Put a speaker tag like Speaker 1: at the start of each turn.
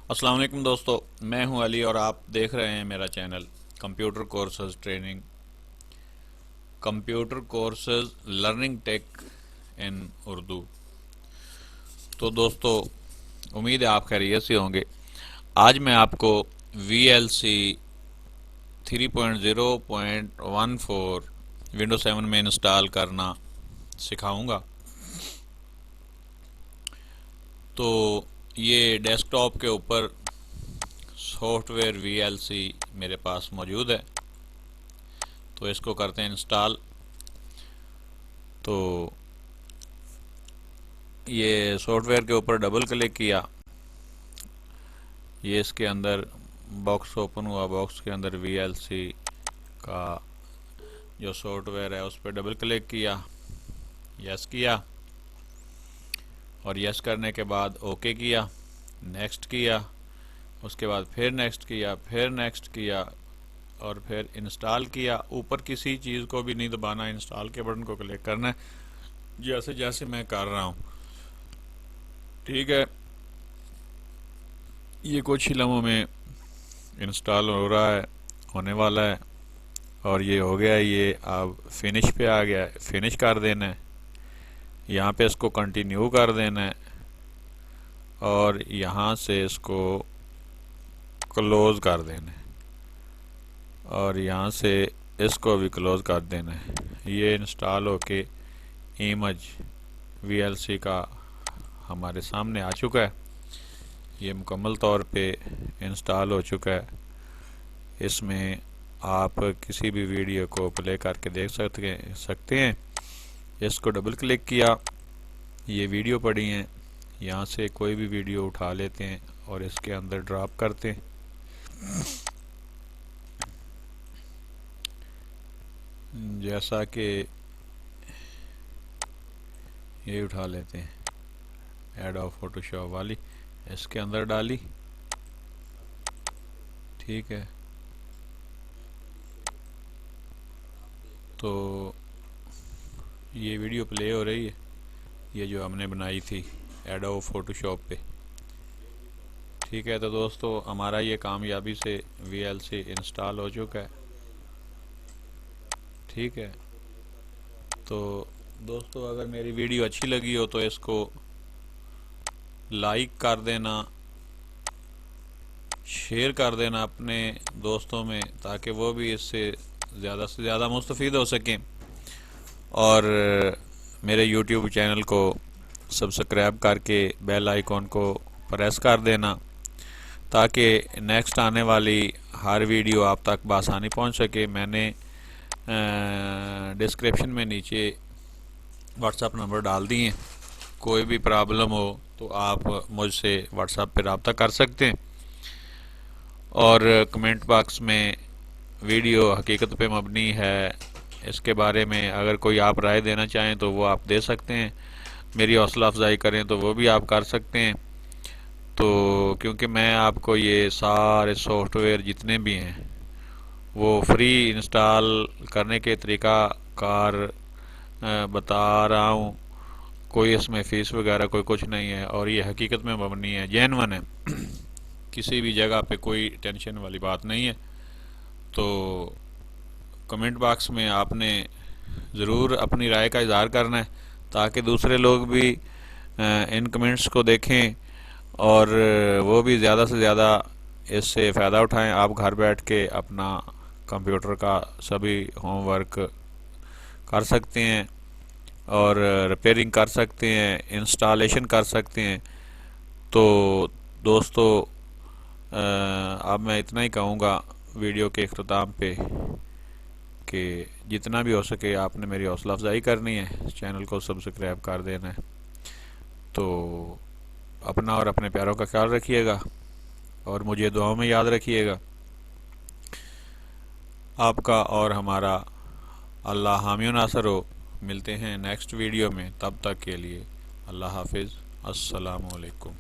Speaker 1: अस्सलाम वालेकुम दोस्तों, मैं हूं अली और आप देख रहे हैं मेरा channel computer courses training, computer courses learning tech in Urdu. तो दोस्तों, उम्मीद है आप खैरियत से होंगे। आज मैं आपको VLC 3.0.14 विंडो 7 में इंस्टॉल करना सिखाऊंगा। तो ये डेस्कटॉप के ऊपर सॉफ्टवेयर VLC मेरे पास मौजूद है, तो इसको करते हैं इंस्टॉल। तो ये सॉफ्टवेयर के ऊपर डबल क्लिक किया, ये इसके अंदर बॉक्स ओपन हुआ। बॉक्स के अंदर VLC का जो सॉफ्टवेयर है उस पर डबल क्लिक किया, यस किया, और यस करने के बाद ओके किया, नेक्स्ट किया, उसके बाद फिर नेक्स्ट किया, फिर नेक्स्ट किया और फिर इंस्टॉल किया। ऊपर किसी चीज़ को भी नहीं दबाना, इंस्टॉल के बटन को क्लिक करना है, जैसे जैसे मैं कर रहा हूँ। ठीक है, ये कुछ ही लम्हों में इंस्टॉल हो रहा है, होने वाला है, और ये हो गया। ये अब फिनिश पे आ गया है, फिनिश कर देना है। यहाँ पे इसको कंटिन्यू कर देना है और यहाँ से इसको क्लोज कर देना है और यहाँ से इसको भी क्लोज कर देना है। ये इंस्टॉल होके इमेज VLC का हमारे सामने आ चुका है। ये मुकम्मल तौर पे इंस्टॉल हो चुका है। इसमें आप किसी भी वीडियो को प्ले करके देख सकते हैं। इसको डबल क्लिक किया, ये वीडियो पड़ी हैं, यहाँ से कोई भी वीडियो उठा लेते हैं और इसके अंदर ड्रॉप करते हैं। जैसा कि ये उठा लेते हैं, एडोब फोटोशॉप वाली इसके अंदर डाली। ठीक है, तो ये वीडियो प्ले हो रही है, ये जो हमने बनाई थी एडोब फोटोशॉप पे। ठीक है, तो दोस्तों हमारा ये कामयाबी से VLC इंस्टॉल हो चुका है। ठीक है, तो दोस्तों अगर मेरी वीडियो अच्छी लगी हो तो इसको लाइक कर देना, शेयर कर देना अपने दोस्तों में, ताकि वो भी इससे ज़्यादा मुस्तफ़ीद हो सकें। और मेरे YouTube चैनल को सब्सक्राइब करके बेल आइकॉन को प्रेस कर देना, ताकि नेक्स्ट आने वाली हर वीडियो आप तक बआसानी पहुंच सके। मैंने डिस्क्रिप्शन में नीचे व्हाट्सएप नंबर डाल दिए हैं। कोई भी प्रॉब्लम हो तो आप मुझसे व्हाट्सएप पे रब्ता कर सकते हैं। और कमेंट बॉक्स में वीडियो हकीकत पे मबनी है, इसके बारे में अगर कोई आप राय देना चाहें तो वो आप दे सकते हैं। मेरी हौसला अफजाई करें तो वो भी आप कर सकते हैं। तो क्योंकि मैं आपको ये सारे सॉफ्टवेयर जितने भी हैं वो फ्री इंस्टॉल करने के तरीका कार बता रहा हूँ। कोई इसमें फ़ीस वगैरह कोई कुछ नहीं है और ये हकीकत में मबनी है, जेन्युइन है। किसी भी जगह पे कोई टेंशन वाली बात नहीं है। तो कमेंट बॉक्स में आपने ज़रूर अपनी राय का इजहार करना है, ताकि दूसरे लोग भी इन कमेंट्स को देखें और वो भी ज़्यादा से ज़्यादा इससे फ़ायदा उठाएं। आप घर बैठ के अपना कंप्यूटर का सभी होमवर्क कर सकते हैं और रिपेयरिंग कर सकते हैं, इंस्टॉलेशन कर सकते हैं। तो दोस्तों अब मैं इतना ही कहूँगा वीडियो के इख्तिताम पे कि जितना भी हो सके आपने मेरी हौसला अफजाई करनी है, चैनल को सब्सक्राइब कर देना है। तो अपना और अपने प्यारों का ख्याल रखिएगा और मुझे दुआओं में याद रखिएगा। आपका और हमारा अल्लाह हामी व नासर हो। मिलते हैं नेक्स्ट वीडियो में, तब तक के लिए अल्लाह हाफिज़, अस्सलामु अलैकुम।